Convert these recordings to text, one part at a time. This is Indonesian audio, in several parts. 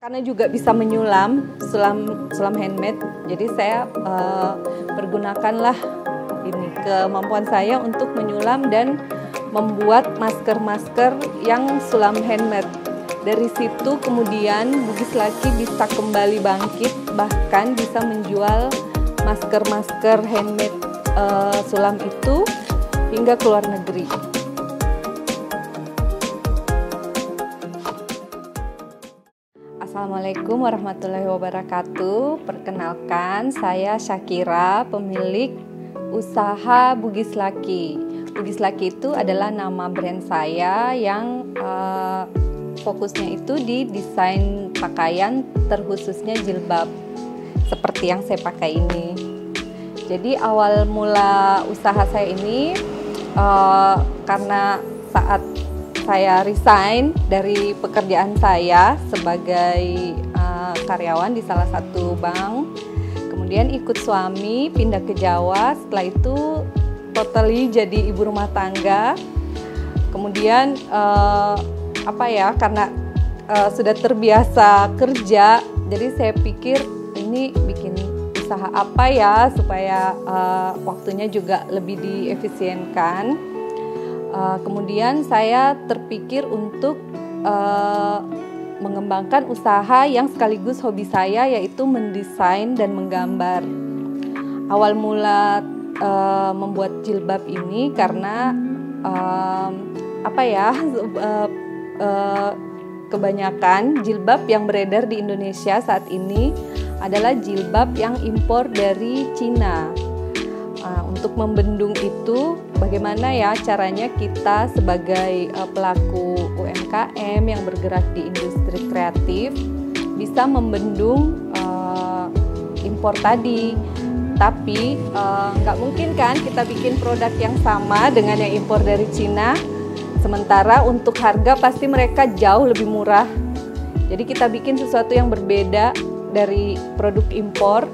Karena juga bisa menyulam, sulam handmade, jadi saya pergunakanlah ini kemampuan saya untuk menyulam dan membuat masker-masker yang sulam handmade. Dari situ kemudian Bugis Lucky bisa kembali bangkit, bahkan bisa menjual masker-masker handmade sulam itu hingga ke luar negeri. Assalamualaikum warahmatullahi wabarakatuh. Perkenalkan, saya Syakira, pemilik usaha Bugis Lucky. Bugis Lucky itu adalah nama brand saya yang fokusnya itu di desain pakaian, terkhususnya jilbab seperti yang saya pakai ini. Jadi awal mula usaha saya ini karena saat saya resign dari pekerjaan saya sebagai karyawan di salah satu bank, kemudian ikut suami pindah ke Jawa. Setelah itu totally jadi ibu rumah tangga. Kemudian karena sudah terbiasa kerja, jadi saya pikir ini bikin usaha apa ya supaya waktunya juga lebih diefisienkan. Kemudian saya terpikir untuk mengembangkan usaha yang sekaligus hobi saya, yaitu mendesain dan menggambar. Awal mula membuat jilbab ini karena kebanyakan jilbab yang beredar di Indonesia saat ini adalah jilbab yang impor dari Cina. Untuk membendung itu, bagaimana ya caranya kita sebagai pelaku UMKM yang bergerak di industri kreatif bisa membendung impor tadi. Tapi nggak mungkin kan kita bikin produk yang sama dengan yang impor dari Cina, sementara untuk harga pasti mereka jauh lebih murah. Jadi kita bikin sesuatu yang berbeda dari produk impor,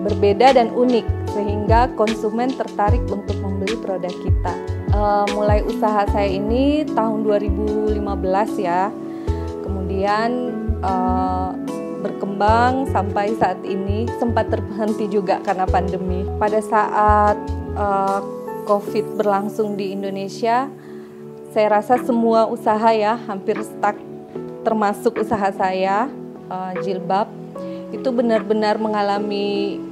berbeda dan unik, sehingga konsumen tertarik untuk membeli produk kita. Mulai usaha saya ini tahun 2015 ya, kemudian berkembang sampai saat ini, sempat terhenti juga karena pandemi. Pada saat COVID berlangsung di Indonesia, saya rasa semua usaha ya hampir stuck, termasuk usaha saya, jilbab, itu benar-benar mengalami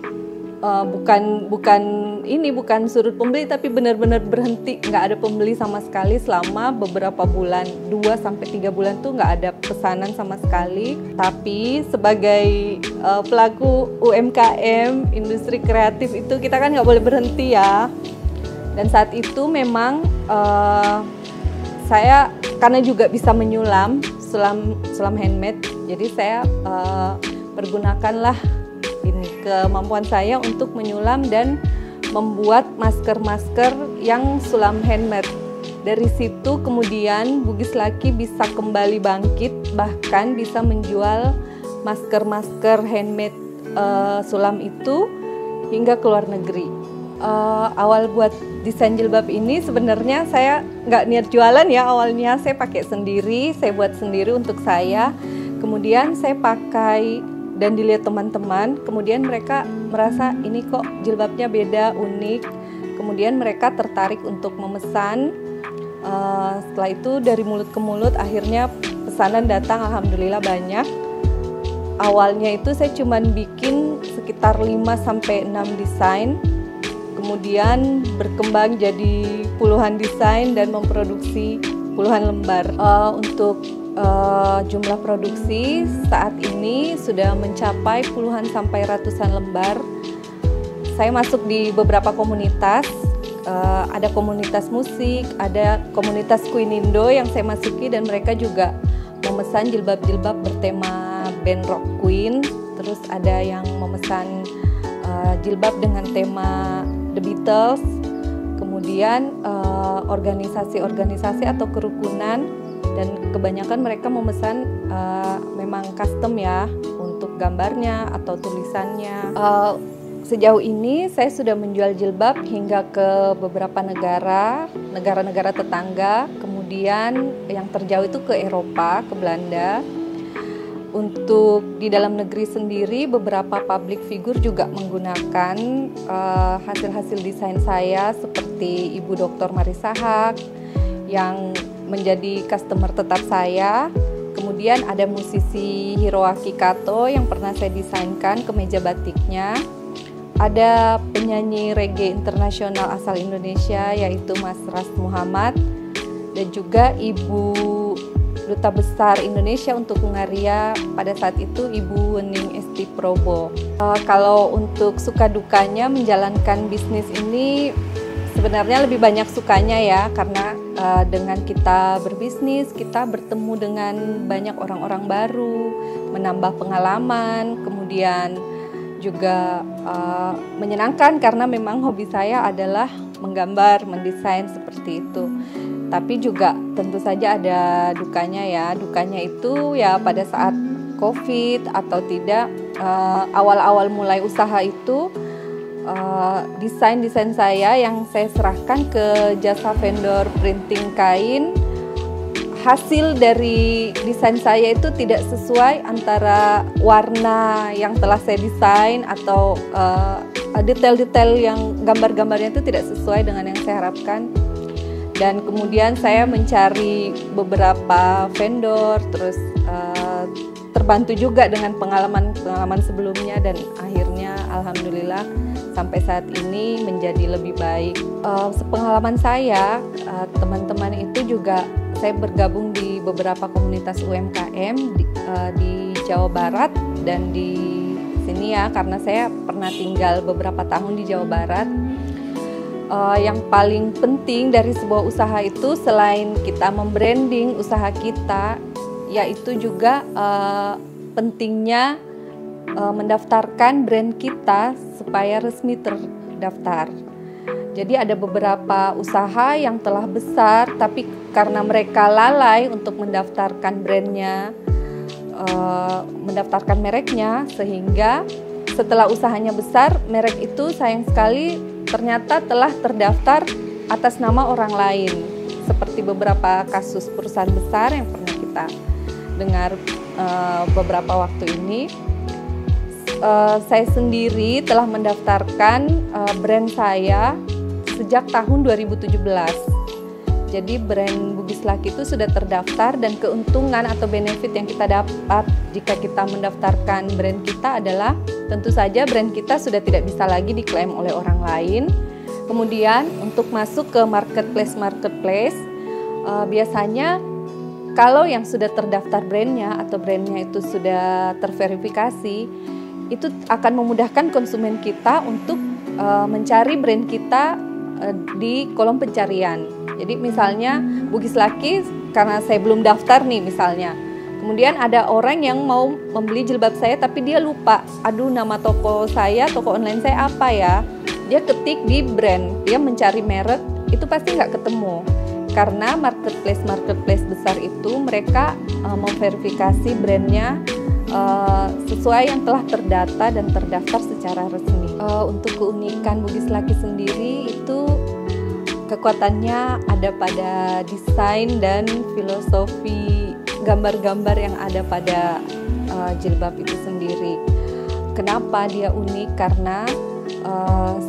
bukan surut pembeli, tapi benar-benar berhenti, nggak ada pembeli sama sekali selama beberapa bulan, 2-3 bulan tuh nggak ada pesanan sama sekali. Tapi sebagai pelaku UMKM, industri kreatif itu kita kan nggak boleh berhenti ya. Dan saat itu memang saya karena juga bisa menyulam, sulam handmade, jadi saya pergunakanlah kemampuan saya untuk menyulam dan membuat masker-masker yang sulam handmade. Dari situ kemudian Bugis Lucky bisa kembali bangkit, bahkan bisa menjual masker-masker handmade sulam itu hingga ke luar negeri. Awal buat desain jilbab ini sebenarnya saya nggak niat jualan ya, awalnya saya pakai sendiri, saya buat sendiri untuk saya. Kemudian saya pakai dan dilihat teman-teman, kemudian mereka merasa ini kok jilbabnya beda, unik. Kemudian mereka tertarik untuk memesan. Setelah itu dari mulut ke mulut akhirnya pesanan datang, alhamdulillah banyak. Awalnya itu saya cuma bikin sekitar 5-6 desain, kemudian berkembang jadi puluhan desain dan memproduksi puluhan lembar. Untuk jumlah produksi saat ini sudah mencapai puluhan sampai ratusan lembar. Saya masuk di beberapa komunitas, ada komunitas musik, ada komunitas Queenindo yang saya masuki, dan mereka juga memesan jilbab-jilbab bertema band rock Queen. Terus ada yang memesan jilbab dengan tema The Beatles. Kemudian organisasi-organisasi atau kerukunan, dan kebanyakan mereka memesan memang custom ya untuk gambarnya atau tulisannya. Sejauh ini saya sudah menjual jilbab hingga ke beberapa negara tetangga, kemudian yang terjauh itu ke Eropa, ke Belanda. Untuk di dalam negeri sendiri, beberapa public figure juga menggunakan hasil-hasil desain saya, seperti Ibu Dr. Marissa Haque yang menjadi customer tetap saya. Kemudian ada musisi Hiroaki Kato yang pernah saya desainkan kemeja batiknya. Ada penyanyi reggae internasional asal Indonesia yaitu Mas Ras Muhammad, dan juga Ibu Duta Besar Indonesia untuk Hungaria pada saat itu, Ibu Wening Esti Probo. Kalau untuk suka dukanya menjalankan bisnis ini, sebenarnya lebih banyak sukanya ya, karena dengan kita berbisnis, kita bertemu dengan banyak orang-orang baru, menambah pengalaman, kemudian juga menyenangkan karena memang hobi saya adalah menggambar, mendesain seperti itu. Tapi juga tentu saja ada dukanya ya. Dukanya itu ya pada saat COVID atau tidak, awal-awal mulai usaha itu, desain-desain saya yang saya serahkan ke jasa vendor printing kain, hasil dari desain saya itu tidak sesuai antara warna yang telah saya desain atau detail-detail yang gambar-gambarnya itu tidak sesuai dengan yang saya harapkan. Dan kemudian saya mencari beberapa vendor, terus terbantu juga dengan pengalaman sebelumnya, dan akhirnya alhamdulillah sampai saat ini menjadi lebih baik. Sepengalaman saya, teman-teman itu juga saya bergabung di beberapa komunitas UMKM di Jawa Barat dan di sini ya, karena saya pernah tinggal beberapa tahun di Jawa Barat. Yang paling penting dari sebuah usaha itu, selain kita membranding usaha kita, yaitu juga pentingnya mendaftarkan brand kita supaya resmi terdaftar. Jadi ada beberapa usaha yang telah besar, tapi karena mereka lalai untuk mendaftarkan brandnya, mendaftarkan mereknya, sehingga setelah usahanya besar, merek itu sayang sekali ternyata telah terdaftar atas nama orang lain, seperti beberapa kasus perusahaan besar yang pernah kita dengar beberapa waktu ini. Saya sendiri telah mendaftarkan brand saya sejak tahun 2017. Jadi brand Bugis Lucky itu sudah terdaftar, dan keuntungan atau benefit yang kita dapat jika kita mendaftarkan brand kita adalah tentu saja brand kita sudah tidak bisa lagi diklaim oleh orang lain. Kemudian untuk masuk ke marketplace, biasanya kalau yang sudah terdaftar brandnya atau brandnya itu sudah terverifikasi, itu akan memudahkan konsumen kita untuk mencari brand kita di kolom pencarian. Jadi misalnya Bugis Lucky, karena saya belum daftar nih misalnya, kemudian ada orang yang mau membeli jilbab saya tapi dia lupa, aduh nama toko saya, toko online saya apa ya, dia ketik di brand, dia mencari merek, itu pasti nggak ketemu. Karena marketplace besar itu mereka memverifikasi brandnya sesuai yang telah terdata dan terdaftar secara resmi. Untuk keunikan Bugis Lucky sendiri itu kekuatannya ada pada desain dan filosofi gambar-gambar yang ada pada jilbab itu sendiri. Kenapa dia unik? Karena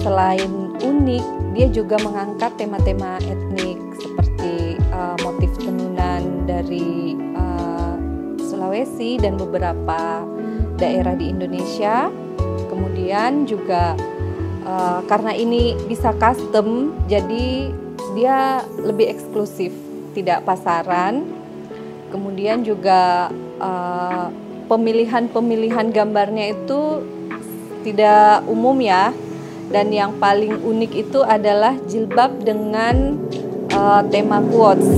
selain unik, dia juga mengangkat tema-tema etnik seperti motif tenunan dari Sulawesi dan beberapa daerah di Indonesia. Kemudian juga karena ini bisa custom, jadi dia lebih eksklusif, tidak pasaran. Kemudian juga pemilihan gambarnya itu tidak umum ya. Dan yang paling unik itu adalah jilbab dengan tema quotes.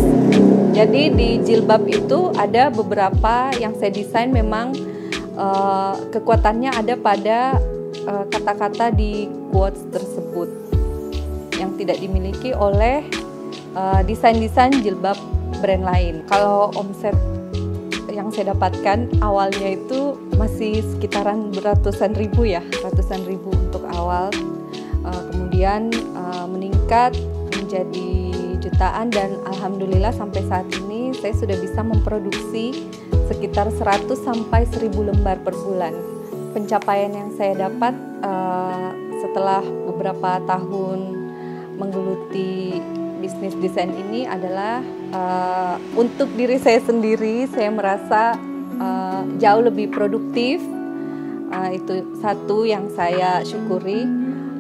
Jadi di jilbab itu ada beberapa yang saya desain, memang kekuatannya ada pada kata-kata di quotes tersebut yang tidak dimiliki oleh desain-desain jilbab brand lain. Kalau omset yang saya dapatkan awalnya itu masih sekitaran ratusan ribu untuk awal, kemudian meningkat menjadi jutaan, dan alhamdulillah sampai saat ini saya sudah bisa memproduksi sekitar 100 sampai 1000 lembar per bulan. Pencapaian yang saya dapat setelah beberapa tahun menggeluti bisnis desain ini adalah untuk diri saya sendiri, saya merasa jauh lebih produktif. Itu satu yang saya syukuri.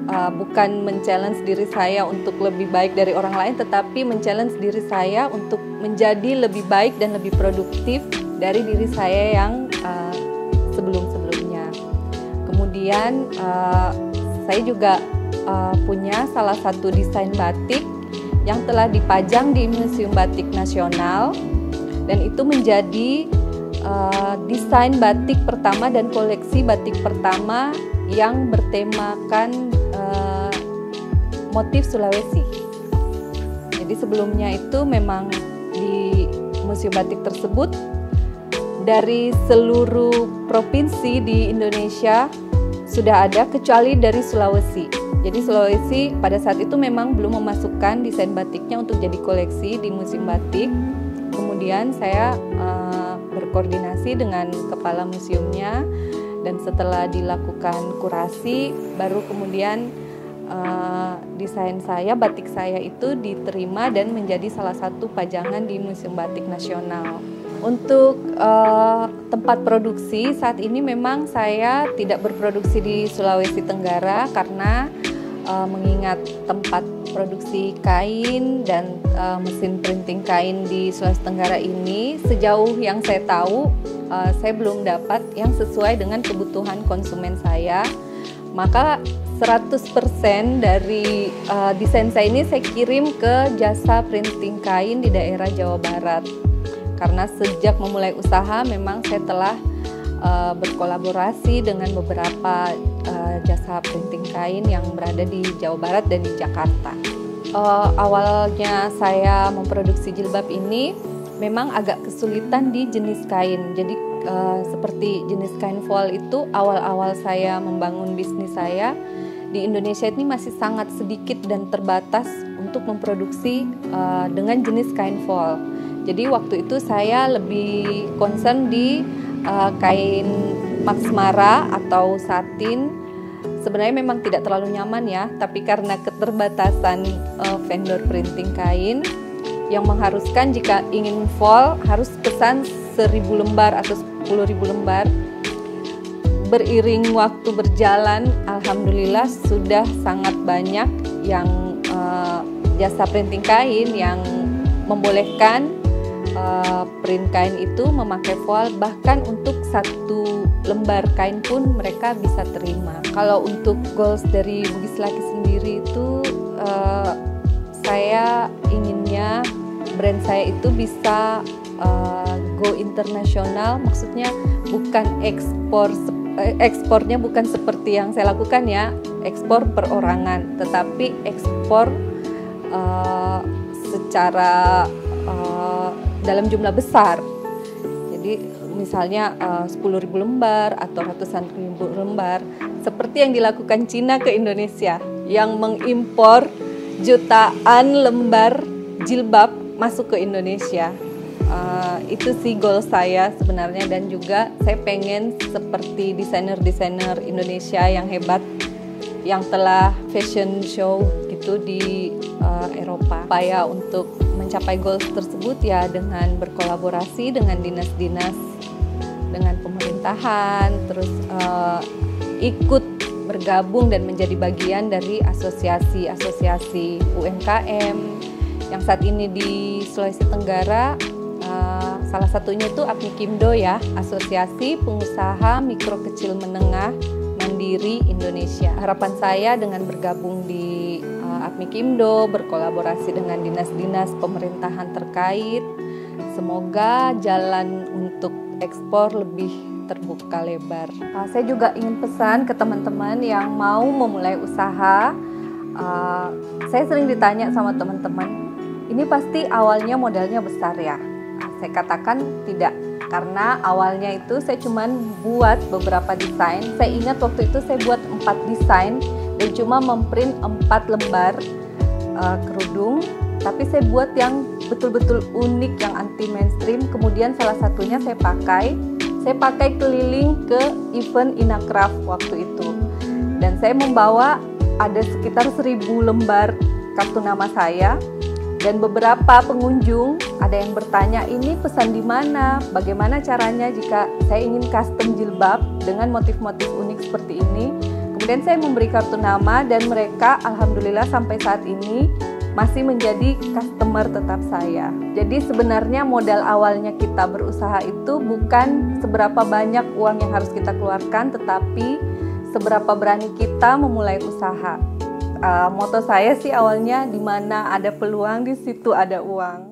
Bukan men-challenge diri saya untuk lebih baik dari orang lain, tetapi men-challenge diri saya untuk menjadi lebih baik dan lebih produktif dari diri saya yang sebelum-sebelumnya. Kemudian saya juga punya salah satu desain batik yang telah dipajang di Museum Batik Nasional, dan itu menjadi desain batik pertama dan koleksi batik pertama yang bertemakan motif Sulawesi. Jadi sebelumnya itu memang di Museum Batik tersebut dari seluruh provinsi di Indonesia sudah ada kecuali dari Sulawesi. Jadi Sulawesi pada saat itu memang belum memasukkan desain batiknya untuk jadi koleksi di Museum Batik. Kemudian saya berkoordinasi dengan kepala museumnya, dan setelah dilakukan kurasi baru kemudian desain saya, batik saya itu diterima dan menjadi salah satu pajangan di Museum Batik Nasional. Untuk tempat produksi saat ini memang saya tidak berproduksi di Sulawesi Tenggara karena mengingat tempat produksi kain dan mesin printing kain di Sulawesi Tenggara ini, sejauh yang saya tahu saya belum dapat yang sesuai dengan kebutuhan konsumen saya. Maka 100% dari desain saya ini saya kirim ke jasa printing kain di daerah Jawa Barat. Karena sejak memulai usaha memang saya telah berkolaborasi dengan beberapa jasa printing kain yang berada di Jawa Barat dan di Jakarta. Awalnya saya memproduksi jilbab ini memang agak kesulitan di jenis kain. Jadi seperti jenis kain voile itu awal-awal saya membangun bisnis saya di Indonesia ini masih sangat sedikit dan terbatas untuk memproduksi dengan jenis kain voile. Jadi waktu itu saya lebih concern di kain Max Mara atau satin. Sebenarnya memang tidak terlalu nyaman ya, tapi karena keterbatasan vendor printing kain yang mengharuskan jika ingin voile harus pesan 1000 lembar atau 10.000 lembar. Beriring waktu berjalan, alhamdulillah sudah sangat banyak yang jasa printing kain yang membolehkan print kain itu memakai voile, bahkan untuk 1 lembar kain pun mereka bisa terima. Kalau untuk goals dari Bugis Lucky sendiri itu saya inginnya brand saya itu bisa go internasional, maksudnya bukan ekspornya bukan seperti yang saya lakukan ya, ekspor perorangan, tetapi ekspor secara dalam jumlah besar. Jadi misalnya 10.000 lembar atau ratusan ribu lembar, seperti yang dilakukan Cina ke Indonesia yang mengimpor jutaan lembar jilbab masuk ke Indonesia. Itu sih goal saya sebenarnya, dan juga saya pengen seperti desainer-desainer Indonesia yang hebat yang telah fashion show gitu di Eropa. Upaya untuk mencapai goals tersebut ya dengan berkolaborasi dengan dinas-dinas, dengan pemerintahan, terus ikut bergabung dan menjadi bagian dari asosiasi-asosiasi UMKM yang saat ini di Sulawesi Tenggara. Salah satunya itu APMIKIMDO ya, Asosiasi Pengusaha Mikro Kecil Menengah Mandiri Indonesia. Harapan saya dengan bergabung di APMIKIMDO, berkolaborasi dengan dinas-dinas pemerintahan terkait, semoga jalan untuk ekspor lebih terbuka lebar. Saya juga ingin pesan ke teman-teman yang mau memulai usaha. Saya sering ditanya sama teman-teman, ini pasti awalnya modalnya besar ya? Saya katakan tidak, karena awalnya itu saya cuman buat beberapa desain. Saya ingat waktu itu saya buat 4 desain dan cuma memprint 4 lembar kerudung, tapi saya buat yang betul-betul unik yang anti mainstream. Kemudian salah satunya saya pakai keliling ke event Inacraft waktu itu, dan saya membawa ada sekitar 1000 lembar kartu nama saya. Dan beberapa pengunjung ada yang bertanya, ini pesan di mana? Bagaimana caranya jika saya ingin custom jilbab dengan motif-motif unik seperti ini? Kemudian saya memberi kartu nama dan mereka alhamdulillah sampai saat ini masih menjadi customer tetap saya. Jadi sebenarnya modal awalnya kita berusaha itu bukan seberapa banyak uang yang harus kita keluarkan, tetapi seberapa berani kita memulai usaha. Moto saya sih awalnya, di mana ada peluang di situ ada uang.